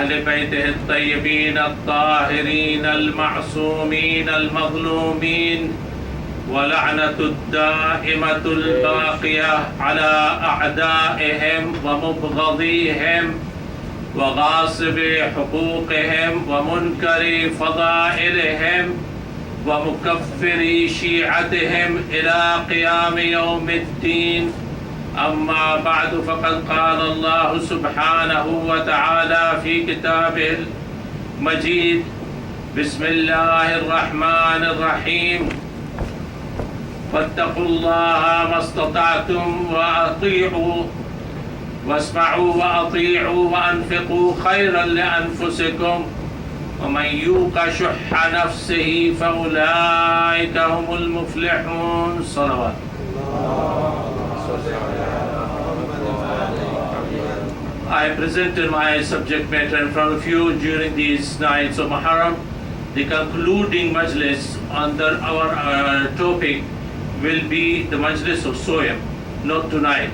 وأهل بيته الطيبين الطاهرين المعصومين المظلومين ولعنة الدائمة الباقية على أعدائهم ومبغضيهم وغاصب حقوقهم ومنكر فضائلهم ومكفر شيعتهم إلى قيام يوم الدين. أما بعد، فقد قال الله سبحانه وتعالى في كتابه المجيد: بسم الله الرحمن الرحيم، فاتقوا الله ما استطعتم وأطيعوا واسمعوا وأطيعوا وأنفقوا خيرا لأنفسكم ومن يوق شح نفسه فأولئك هم المفلحون. صلوات. I presented my subject matter in front of you during these nights of Muharram. The concluding majlis under our topic will be the Majlis of Soyam, not tonight.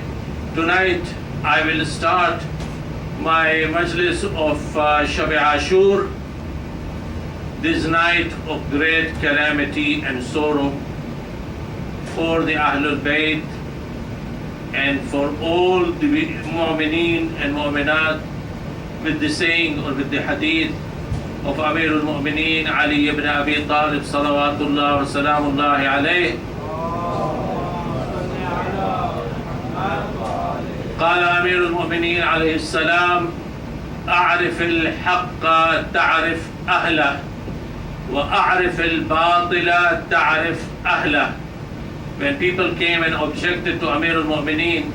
Tonight I will start my Majlis of Shab Ashur, this night of great calamity and sorrow for the Ahlul Bayt and for all the Mu'mineen and Mu'minat, with the saying or with the hadith of Amir al-Mu'mineen Ali ibn Abi Talib salawatullah wa salamullahi alayh. قال أمير المؤمنين عليه السلام: أعرف الحق تعرف أهله وأعرف الباطل تعرف أهله. When people came and objected to Amir al-Mu'mineen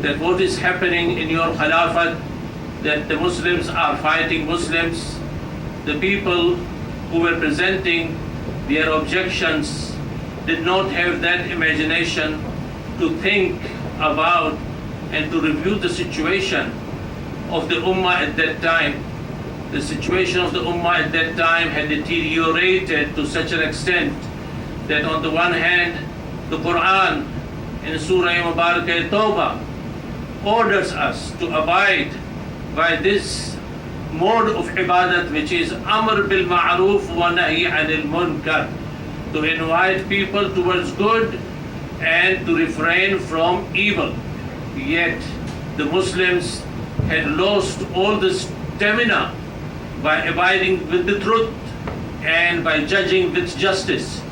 that what is happening in your Khilafat, that the Muslims are fighting Muslims, the people who were presenting their objections did not have that imagination to think about and to review the situation of the Ummah at that time. The situation of the Ummah at that time had deteriorated to such an extent that on the one hand, the Quran in Surah Mubarakah Tawbah orders us to abide by this mode of ibadat, which is Amr bil Ma'ruf wa Nahi anil Munkar, to invite people towards good and to refrain from evil. Yet the Muslims had lost all the stamina by abiding with the truth and by judging with justice.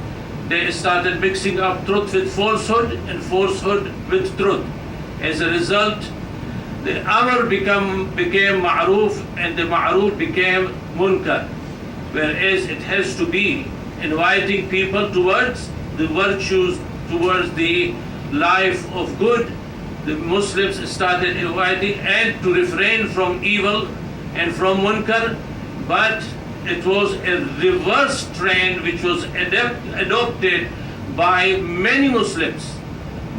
They started mixing up truth with falsehood and falsehood with truth. As a result, the Amr became Ma'ruf and the Ma'ruf became Munkar. Whereas it has to be inviting people towards the virtues, towards the life of good. The Muslims started inviting and to refrain from evil and from Munkar, but it was a reverse trend which was adopted by many Muslims.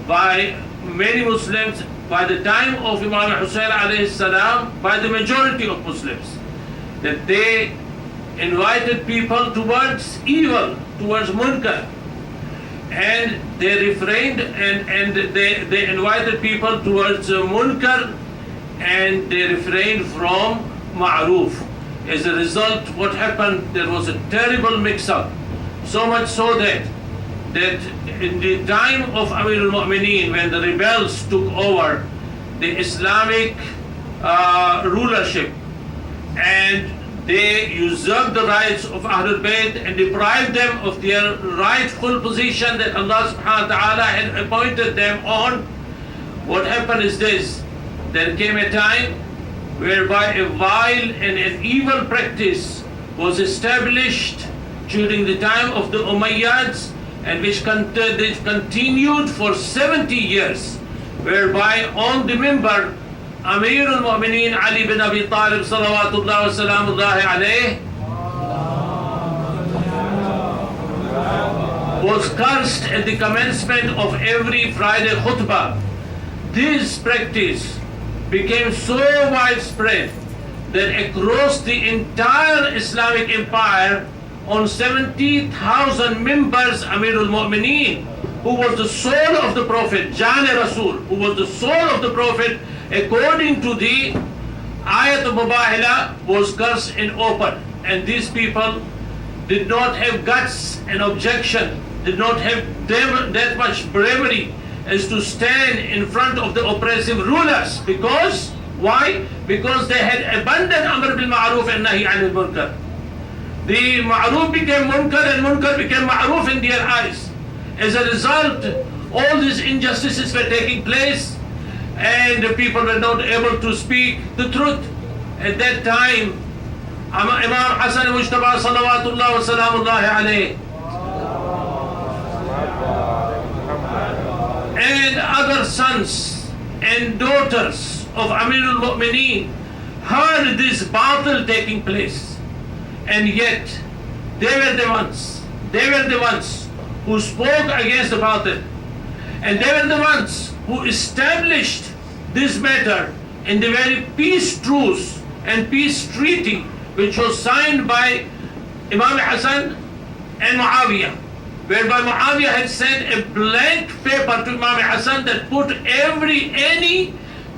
By the time of Imam Hussain alayhi salam, by the majority of Muslims, that they invited people towards evil, towards Munkar, and they refrained and they invited people towards Munkar and they refrained from Ma'ruf. As a result, what happened? There was a terrible mix-up, so much so that in the time of Amir al-Mu'mineen, when the rebels took over the Islamic rulership and they usurped the rights of Ahlul Bayt and deprived them of their rightful position that Allah subhanahu wa ta'ala had appointed them on, what happened is this: there came a time whereby a vile and an evil practice was established during the time of the Umayyads, and which continued for 70 years, whereby on the Mimbar, Amir al-Mu'mineen Ali bin Abi Talib salawatullah wa salamullahi alayh was cursed at the commencement of every Friday khutbah. This practice became so widespread that across the entire Islamic empire, on 70,000 members, Amir al-Mu'mineen, who was the soul of the Prophet, Jan Rasul, who was the soul of the Prophet, according to the Ayat Mubahila was cursed in open, and these people did not have guts and objection, did not have that much bravery as to stand in front of the oppressive rulers. Because, why? Because they had abandoned Amr bil Ma'ruf and Nahi anil Munkar. The Ma'ruf became Munkar and Munkar became Ma'ruf in their eyes. As a result, all these injustices were taking place and the people were not able to speak the truth. At that time, Imam Hassan Mujtaba Salawatullah wa Salamullahi alayhi and other sons and daughters of Amirul Mu'mineen heard this battle taking place, and yet they were the ones who spoke against the battle, and they were the ones who established this matter in the very peace truce and peace treaty which was signed by Imam Hassan and Muawiyah, whereby Muawiyah had sent a blank paper to Imam Hassan that put any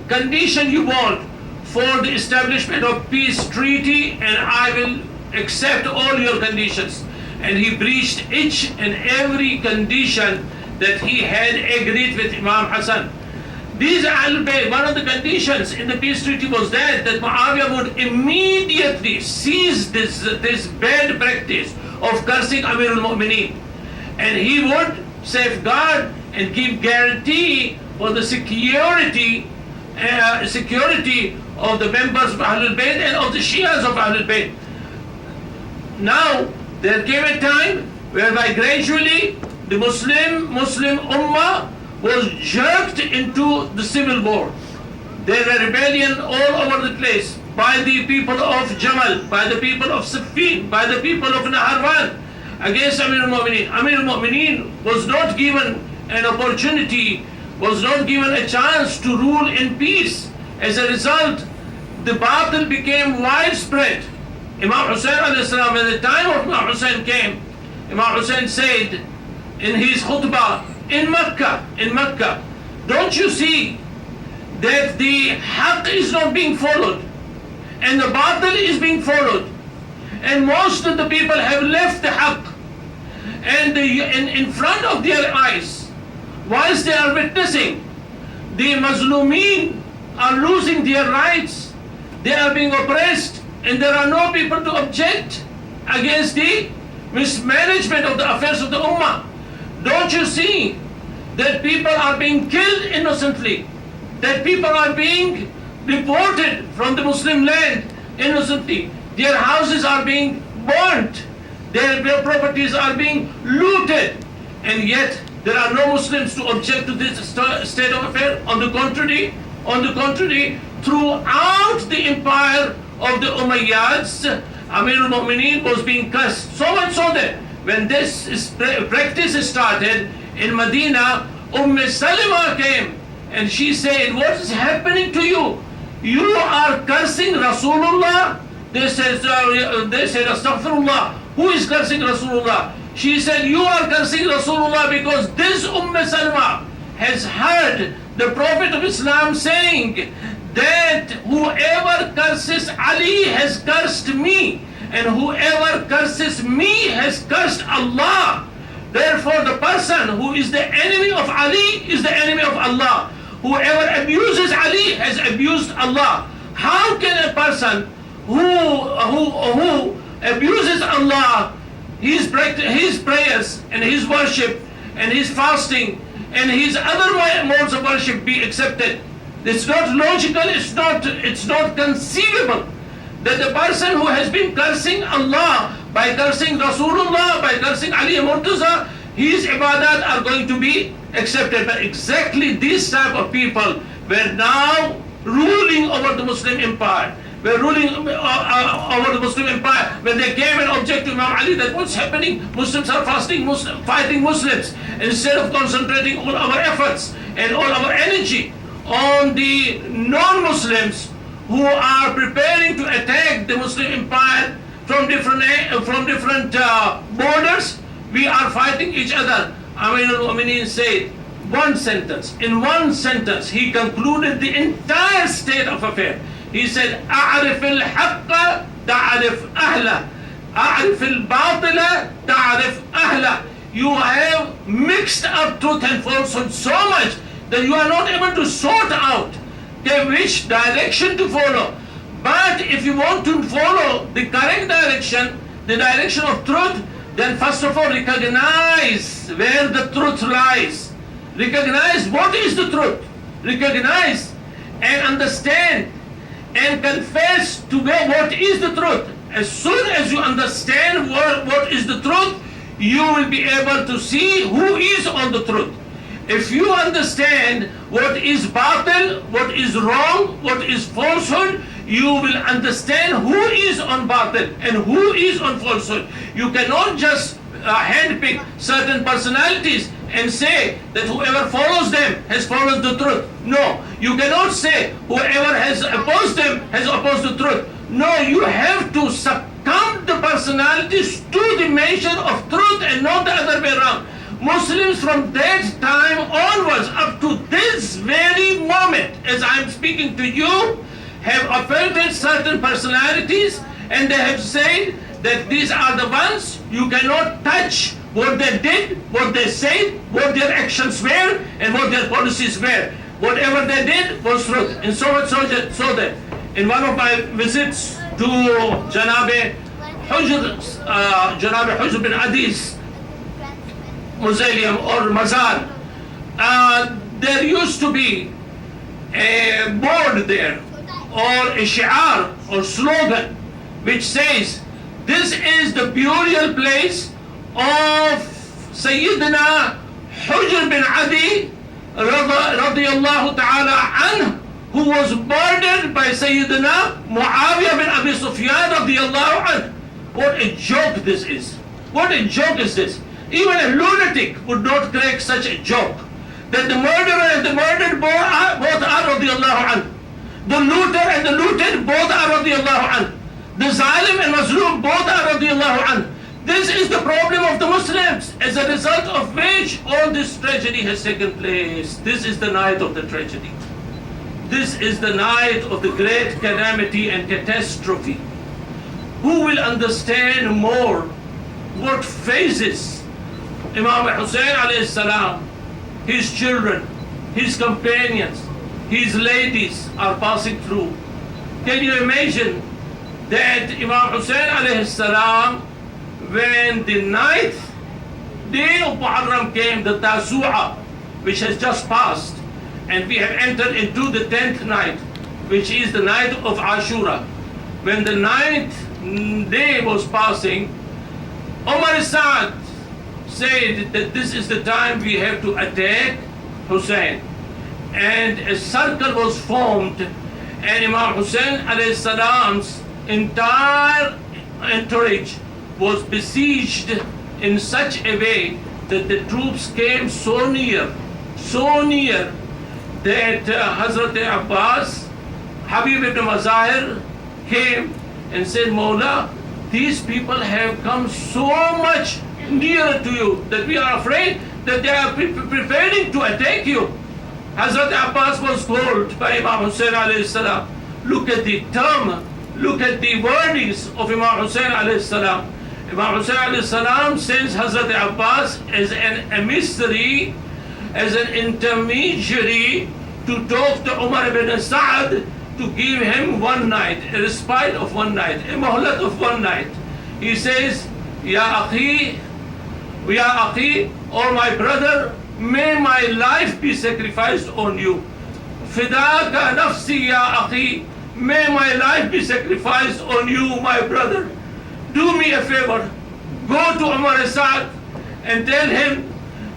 condition you want for the establishment of peace treaty, and I will accept all your conditions. And he breached each and every condition that he had agreed with Imam Hassan. These Ahlul Bayt, one of the conditions in the peace treaty was that Muawiyah would immediately cease this bad practice of cursing Amirul Mu'mineen, and he would safeguard and give guarantee for the security of the members of Ahlul Bayt and of the Shias of Ahlul Bayt. Now there came a time whereby gradually the Muslim Ummah was jerked into the civil war. There were rebellion all over the place by the people of Jamal, by the people of Siffin, by the people of Naharwan against Amirul Mu'mineen. Amirul Mu'mineen was not given an opportunity, was not given a chance to rule in peace. As a result, the battle became widespread. Imam Hussein alayhi salam, when the time of Imam Hussein came, Imam Hussein said in his khutbah in Mecca, don't you see that the haqq is not being followed and the batil is being followed, and most of the people have left the haqq, and in front of their eyes, whilst they are witnessing, the Mazlumeen are losing their rights, they are being oppressed, and there are no people to object against the mismanagement of the affairs of the Ummah. Don't you see that people are being killed innocently, that people are being deported from the Muslim land innocently, their houses are being burnt, their properties are being looted, and yet there are no Muslims to object to this state of affairs? On the contrary, throughout the empire of the Umayyads, Amirul Mu'mineen was being cursed. So much so that when this practice started in Medina, Salima came and she said, what is happening to you? You are cursing Rasulullah? They said, Astaghfirullah. Who is cursing Rasulullah? She said, you are cursing Rasulullah because this Salima has heard the Prophet of Islam saying that whoever curses Ali has cursed me, and whoever curses me has cursed Allah. Therefore, the person who is the enemy of Ali is the enemy of Allah. Whoever abuses Ali has abused Allah. How can a person who abuses Allah, his prayers and his worship and his fasting and his other modes of worship be accepted? It's not logical, it's not conceivable that the person who has been cursing Allah by cursing Rasulullah, by cursing Ali and Murtaza, his ibadat are going to be accepted. But exactly this type of people were now ruling over the Muslim empire. Were ruling over the Muslim empire. When they came and object to Imam Ali that what's happening, Muslims are fighting Muslims. Instead of concentrating all our efforts and all our energy on the non-Muslims who are preparing to attack the Muslim empire from different borders, we are fighting each other. Amirul Mu'mineen said in one sentence, he concluded the entire state of affair. He said, أعرف الحق تعرف أهله. أعرف الباطل تعرف أهله. You have mixed up truth and falsehood so much that you are not able to sort out which direction to follow. But if you want to follow the correct direction, the direction of truth, then first of all recognize where the truth lies. Recognize what is the truth. Recognize and understand and confess to what is the truth. As soon as you understand what is the truth, you will be able to see who is on the truth. If you understand what is batil, what is wrong, what is falsehood, you will understand who is on batil and who is on falsehood. You cannot just handpick certain personalities and say that whoever follows them has followed the truth. No, you cannot say whoever has opposed them has opposed the truth. No, you have to succumb the personalities to the measure of truth and not the other way around. Muslims from that time onwards up to this very moment, as I am speaking to you, have offended certain personalities, and they have said that these are the ones you cannot touch what they did, what they said, what their actions were, and what their policies were. Whatever they did was truth. And so much so that in one of my visits to Janabe Hujr bin Adi's Mausoleum or Mazar, there used to be a board there or a shi'ar or slogan which says, this is the burial place of Sayyidina Hujr bin Adi radiyallahu ta'ala anhu, who was murdered by Sayyidina Muawiyah bin Abi Sufyan radiyallahu anhu. What a joke this is. What a joke is this. Even a lunatic would not crack such a joke. That the murderer and the murdered both are radiyallahu anhu. The looter and the looted both are radiyallahu anhu. The zalim and mazloom both are radiyallahu anhu. This is the problem of the Muslims, as a result of which all this tragedy has taken place. This is the night of the tragedy. This is the night of the great calamity and catastrophe. Who will understand more what phases Imam Hussein alayhi salam, his children, his companions, his ladies are passing through? Can you imagine that Imam Hussein alayhi salam, when the 9th day of Muharram came, the Tasu'a, which has just passed, and we have entered into the 10th night, which is the night of Ashura. When the 9th day was passing, Umar Sa'd said that this is the time we have to attack Hussein. And a circle was formed, and Imam Hussein alayhi salam's entire entourage was besieged in such a way that the troops came so near that Hazrat Abbas, Habib ibn Mazahir came and said, Mawla, these people have come so much nearer to you that we are afraid that they are preparing to attack you. Hazrat Abbas was told by Imam Hussein alayhi salam, look at the term, look at the wordings of Imam Hussein alayhi salam. Imam Hussein alayhi salam sends Hazrat Abbas as an emissary, as an intermediary to talk to Umar ibn Sa'd, to give him one night, a respite of one night, a muhlat of one night. He says, Ya Akhi, or my brother, may my life be sacrificed on you. Fidaka nafsi ya Akhi, may my life be sacrificed on you, my brother. Do me a favor, go to Umar Sa'd and tell him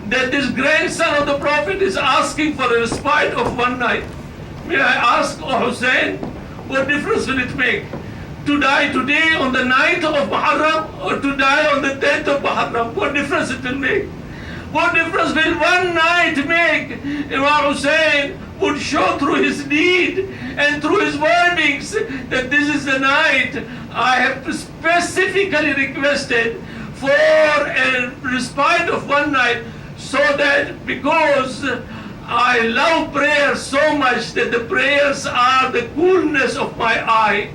that this grandson of the Prophet is asking for a respite of one night. May I ask, O Hussein, what difference will it make? To die today on the 9th of Muharram or to die on the 10th of Muharram? What difference it will make? What difference will one night make? Imam Hussein would show through his deed and through his wordings that this is the night I have specifically requested for a respite of one night, so that because I love prayer so much that the prayers are the coolness of my eye.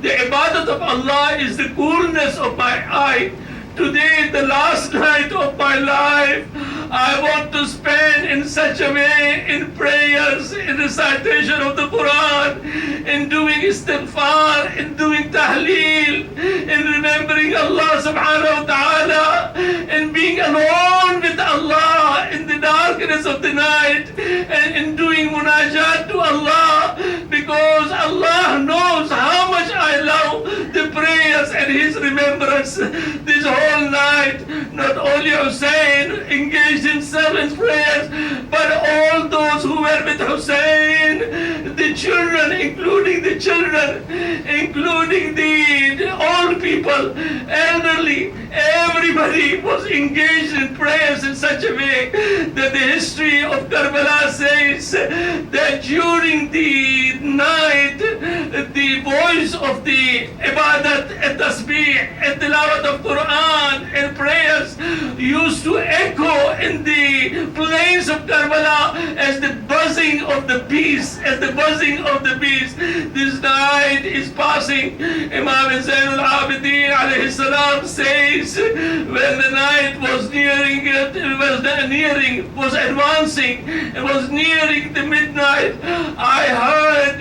The ibadat of Allah is the coolness of my eye. Today, the last night of my life, I want to spend in such a way in prayers, in recitation of the Quran, in doing istighfar, in doing tahleel, in remembering Allah subhanahu wa ta'ala, in being alone with Allah in the darkness of the night, and in doing munajat to Allah, because Allah knows how much I love the prayers and His remembrance. This whole night, not only Hussein engaged himself in prayers, but all those who were with Hussein, the children, including the old people, elderly, everybody was engaged in prayers in such a way that the history of Karbala says that during the night, the voice of the ibadat and tasbih and tilawat of Quran and prayers used to echo in the plains of Karbala as the buzzing of the bees, This night is passing. Imam Zain al-Abidin alayhi salam says, when the night was nearing the midnight, I heard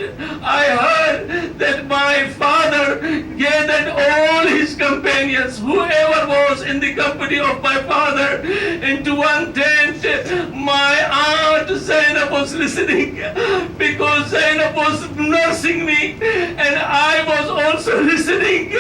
that my father gathered all his companions, whoever was in the company of my father, into one tent. My aunt Zainab was listening because Zainab was nursing me, and I was also listening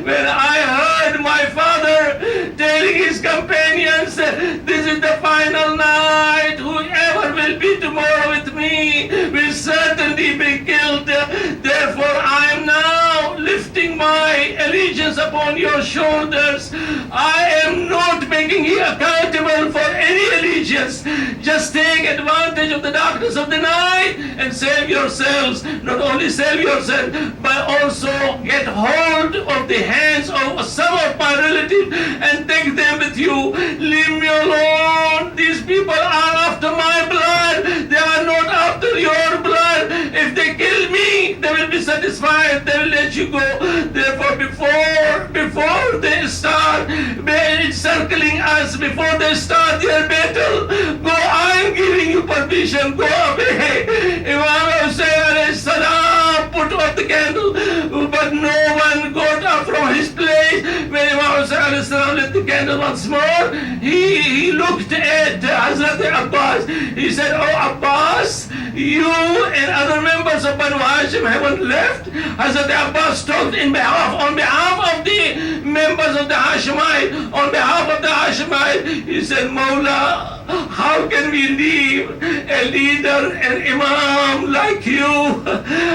when I heard my father telling his companions, this is the final night, whoever will be tomorrow with me will certainly be killed. Therefore I am now lifting my allegiance upon your shoulders. I am not making you accountable for any allegiance. Just take advantage of the darkness of the night and save yourselves. Not only save yourself, but also get hold of the hands of some of my relatives and take them with you. Leave me alone. These people are after my blood. They are not after your blood. If they kill me, they will be satisfied. They will let you go. Therefore, before they start encircling us, before they start their battle, go. I am giving you permission. Go away. Imam Hussein alayhi salam put out the candle, but no one got up from his place. When Imam Hussein alayhi salam lit the candle once more, he looked at Hazrat Abbas. He said, "Oh Abbas, you and other members of Banu Hashim haven't left." Hazrat Abbas talked on behalf of the members of the Hashemite, on behalf of the Hashemite. He said, "Mawla, how can we leave a leader, an imam like you?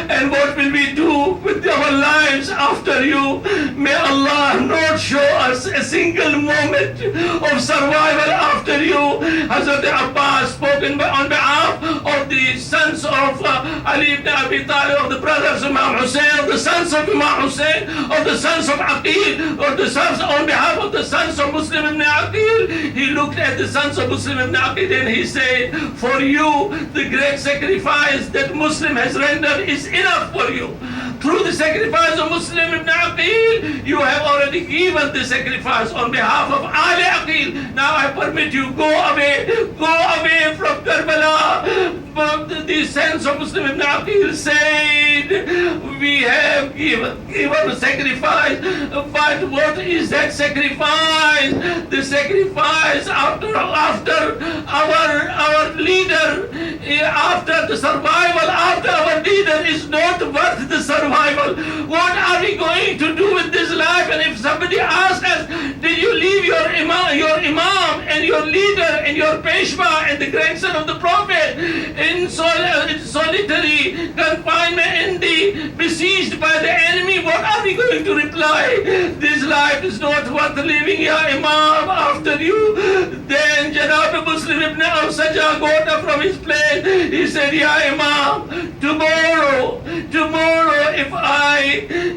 And what will we do with our lives after you? May Allah not show us a single moment of survival after you." Hazrat Abbas spoken on behalf of the sons of Ali ibn Abi Talib, of the brothers of Imam Hussein, of the sons of Imam Hussein, of the sons of Aqil, or the sons on behalf of the sons of Muslim ibn Aqil. He looked at the sons of Muslim ibn Aqil and he said, "For you, the great sacrifice that Muslim has rendered is enough for you. Through the sacrifice of Muslim ibn Aqil, you have already given the sacrifice on behalf of Ali Aqil. Now I permit you, go away from Karbala." But the sons of Muslim ibn Aqil said, "We have given sacrifice, but what is that sacrifice? The sacrifice after our leader, after the survival, after our leader is not worth the survival. What are we going to do with this life?" And if somebody asks us, "Did you leave your imam and your leader and your Peshwa and the grandson of the Prophet in solitary confinement and besieged by the enemy, what are we he going to reply? This life is not worth living, Ya Imam, after you. Then Janab Muslim ibn Awsaja got up from his place. He said, Ya Imam, tomorrow,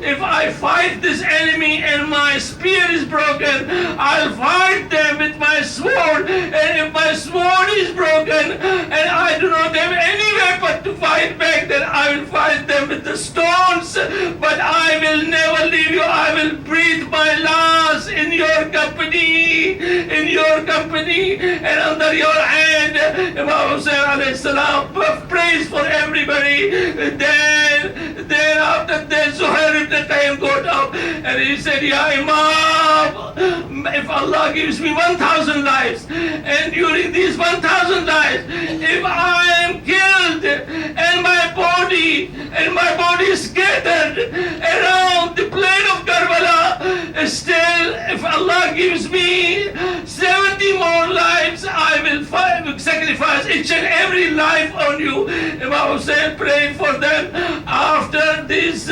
if I fight this enemy and my spear is broken, I'll fight them with my sword. And if my sword is broken and I do not have any weapon to fight back, then I will fight them with the stones. But I will never leave you. I will breathe my last in your company, and under your hand. Imam Hussain alayhi salam praise for everybody. Then after that, Zuhair ibn Qayyim got up and he said, Ya Imam, if Allah gives me 1,000 lives, and during these 1,000 lives, if I am killed and my body is scattered around the plain of Karbala, still, if Allah gives me 70 more lives, I will sacrifice each and every life on you. Imam Hussain prayed for them. After this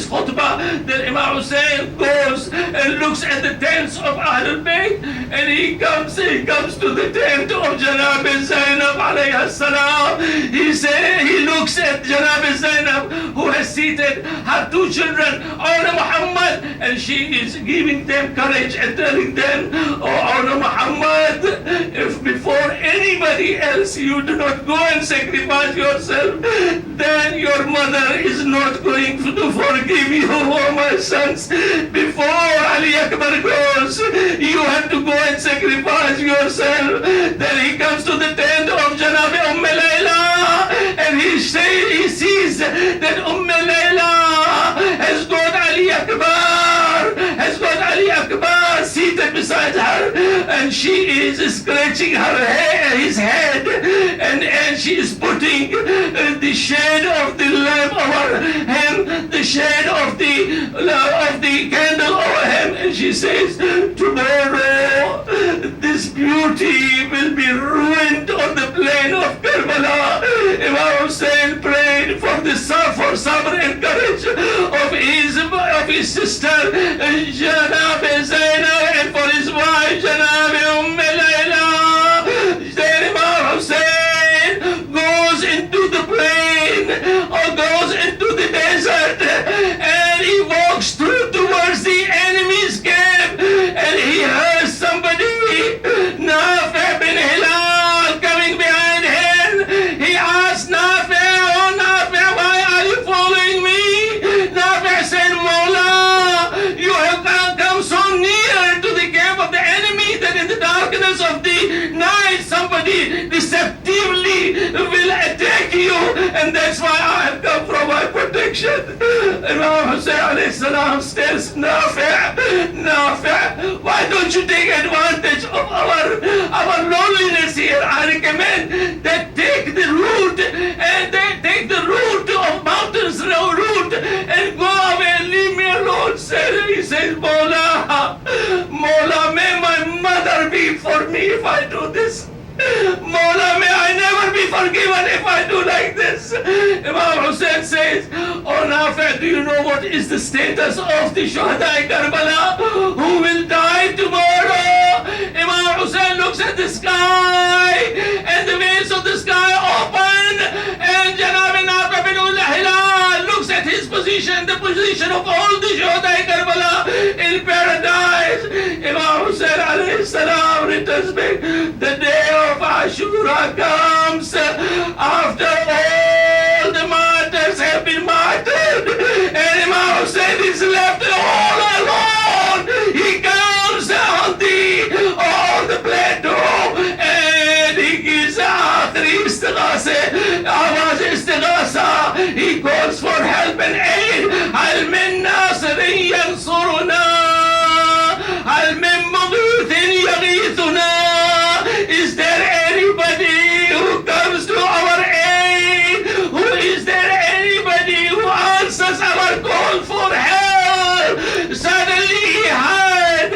khutbah, then Imam Hussain goes and looks at the tents of Ahlul Bayt, and he comes to the tent of Janab Zainab alayhi salam. He looks at Janab Zainab, who has seated her two children on Muhammad, and she is giving them courage and telling them, oh Muhammad, if before anybody else you do not go and sacrifice yourself, then your mother is not going to forgive you, oh my sons. Before Ali Akbar goes, you have to go and sacrifice yourself. Then he comes to the tent of Janab Layla, and he sees that Layla has got Ali Akbar seated beside her, and she is scratching his head, and she is putting the shade of the lamp over him, the shade of the candle over him, and she says, tomorrow this beauty will be ruined on the plain of Karbala. Imam Hussain prayed for sabr and courage of his sister Janab Zainab, and for his wife Janab Layla. Then Imam Hussain goes into the plain or goes into the desert, and he walks towards the enemy's camp, and he hears somebody, Nafi bin Hilal, coming behind him. He asks Nafi, oh Nafi, why are you following me? Nafi said, Mawla, you have come so near to the camp of the enemy that in the darkness of the night somebody deceptively will attack you, and that's why I have come for my protection. Imam Hussain alayhi salam says, Nafi, why don't you take advantage of our loneliness here? I recommend that take the route of mountains route and go away and leave me alone. He says, Mawla, may my mother be for me if I do this. Mawla, may I never be forgiven if I do like this. Imam Hussain says, oh Nafi, do you know what is the status of the Shuhada Karbala who will die tomorrow? Imam Hussain looks at the sky, and the veils of the sky open, and Janab Nafi bin Hilal looks at his position, the position of all the Shuhada Karbala in paradise. Imam Hussain alayhi salam returns back. The day of Ashura comes after all the martyrs have been martyred, and Imam Hussain is left all alone. He comes on the plateau, and he gives akhri istighasa. He calls for help and aid. Hal min nasirin yansuruna, hal min mughithin yaghithuna. Is there anybody who comes to our aid? Is there anybody who answers our call for help? Suddenly he heard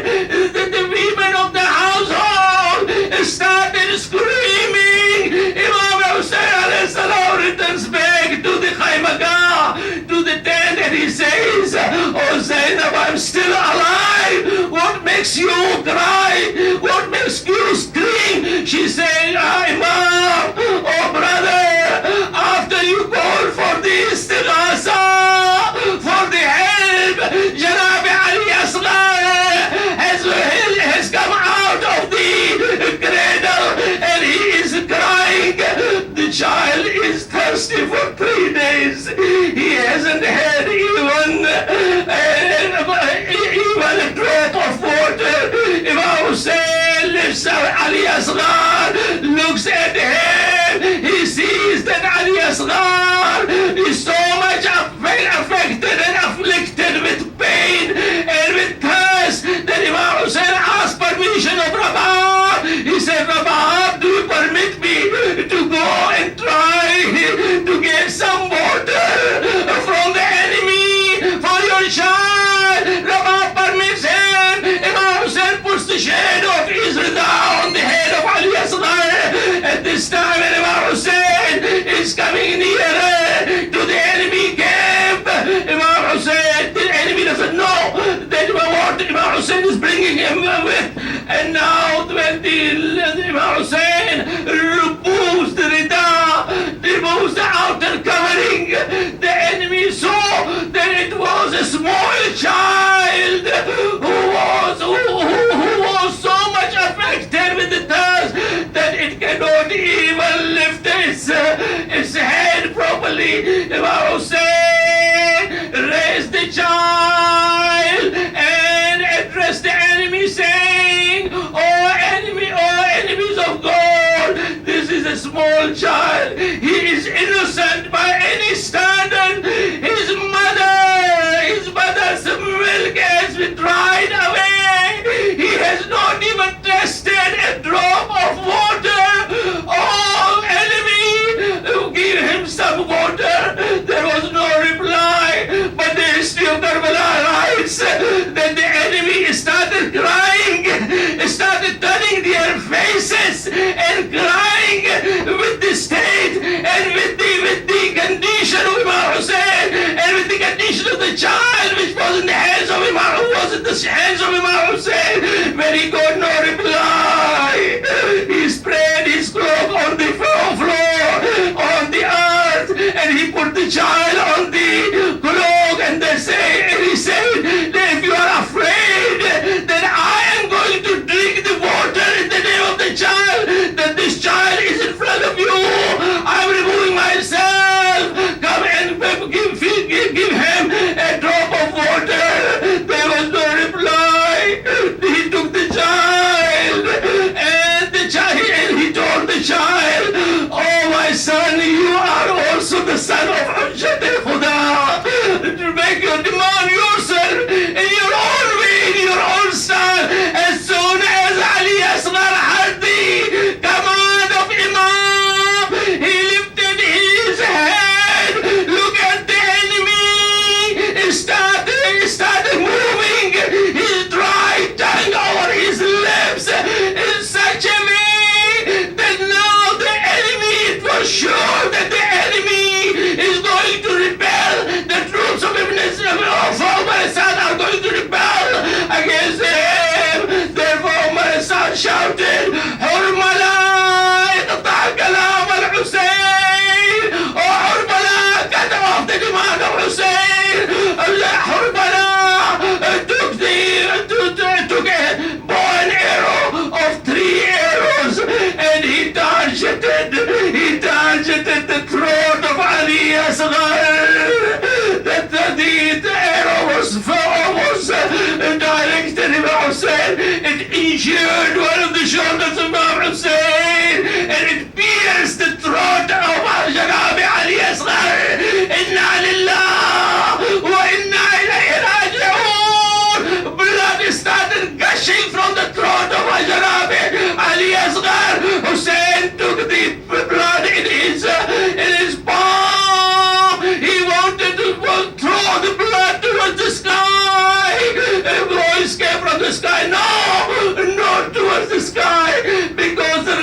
that the women of the household started screaming. Imam Hussain alayhi salam returns back to the Khaymagah, to the tent, and he says, Oh Zainab, I'm still alive. What makes you cry? What makes you scream? She said, Imam, oh brother, after you called for the istighatha, for the help, Janab Ali Asghar has come out of the cradle and he is crying. The child is thirsty for 3 days. He hasn't had even a drop of water. Imam Hussein lifts up Ali Asghar, looks at him. He sees that Ali Asghar is so much affected and afflicted with pain and with thirst that Imam Hussein asked permission of Rabab. He said, Rabab, do you permit me to go and try to get some water from the enemy for your child? Rabab permits him. Imam Hussein puts the shade of his rida on the head of Ali Asghar. At this time, Imam Hussein is coming nearer to the enemy camp. Imam Hussein, the enemy doesn't know that what Imam Hussein is bringing him with. And now when the Imam Hussein removes the rida, removes the outer covering, the enemy saw that it was a small child who was so much affected with the thirst that it cannot even lift its head properly. Imam Hussein raised the child and addressed the enemy saying, oh enemies of God, this is a small child. He is innocent by any standard. His mother's milk has been dried away. He has not even tasted a drop of water. Oh, enemy, give him some water. There was no reply, but the history of Karbala writes that the enemy started crying, started turning their faces and crying with the state and with the condition of Imam Hussein and with the condition of the child which was in the hands of Imam Hussein. When he got no reply, he spread his cloak on the floor, on the earth, and he put the child on the cloak and he said, if you are afraid that I am going to drink the water in the name of the child, that this child is in front of you, I am removing myself. Come and give him a drop of water. There was no reply. He took the child and he told the child, oh my son, you are also the son of Hujjat al-Khuda. Make your demand yourself in your own way, in your own style. As soon as Ali Asghar heard the command of Imam, he lifted his head, look at the enemy, he started moving his dry tongue over his lips in such a way that now the enemy, it was sure that the enemy is going to rebel. The troops of Ibn Asad are going to rebel against him. Therefore Umar Asad shouted, Hurmala, iqta' kalam al-Hussein. Oh Hurmala, cut off the demand of Hussein. Hurmala took a bow and arrow of 3 arrows and he targeted the throat of Ali Asghar. The arrow was directed at Imam Hussein. It injured one of the shoulders of Imam Hussein and it pierced the throat of Janabi Ali Asghar. Inna lillah wa inna ilayhi raji'un. Blood started gushing from the throat of Janabi Ali Asghar. Hussein took the blood in his palm. He wanted to throw the blood towards the sky. A voice came from the sky, no, not towards the sky, because the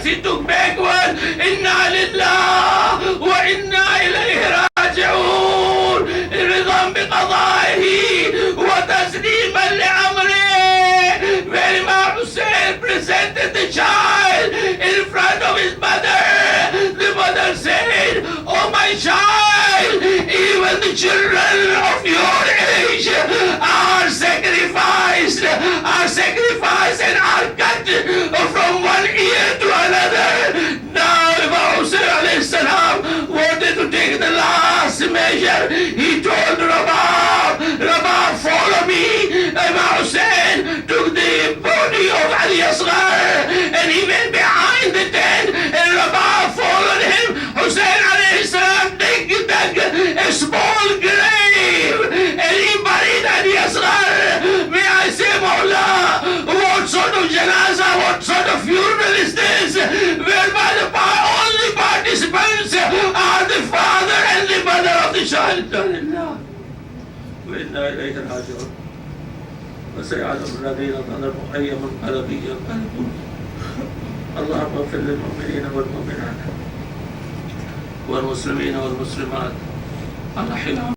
as he took backward. Inna lillah wa inna ilayhi raji'un. Ridhan bi qadaihi wa tasliman li amri. When Imam Hussein presented the child in front of his mother, the mother said, "Oh my child, even the children of your age are sacrificed and are cut from one ear to another." Now Imam Hussein alayhi salam wanted to take the last measure. He told Rabab, follow me. Imam Hussein took the body of Ali Asghar and he went behind the tent and Rabab followed him. Hussein alayhi salam dug a small grave and he buried Ali Asghar. May I say, Mawla, what sort of janaza, what sort of funeral is this? Whereby the only participants are the father and the mother of the child. وإنا إليه راجعون. وسيعلم الذين ظلموا أي منقلب ينقلبون. اللهم اغفر للمؤمنين والمؤمنات والمسلمين والمسلمات الرحمن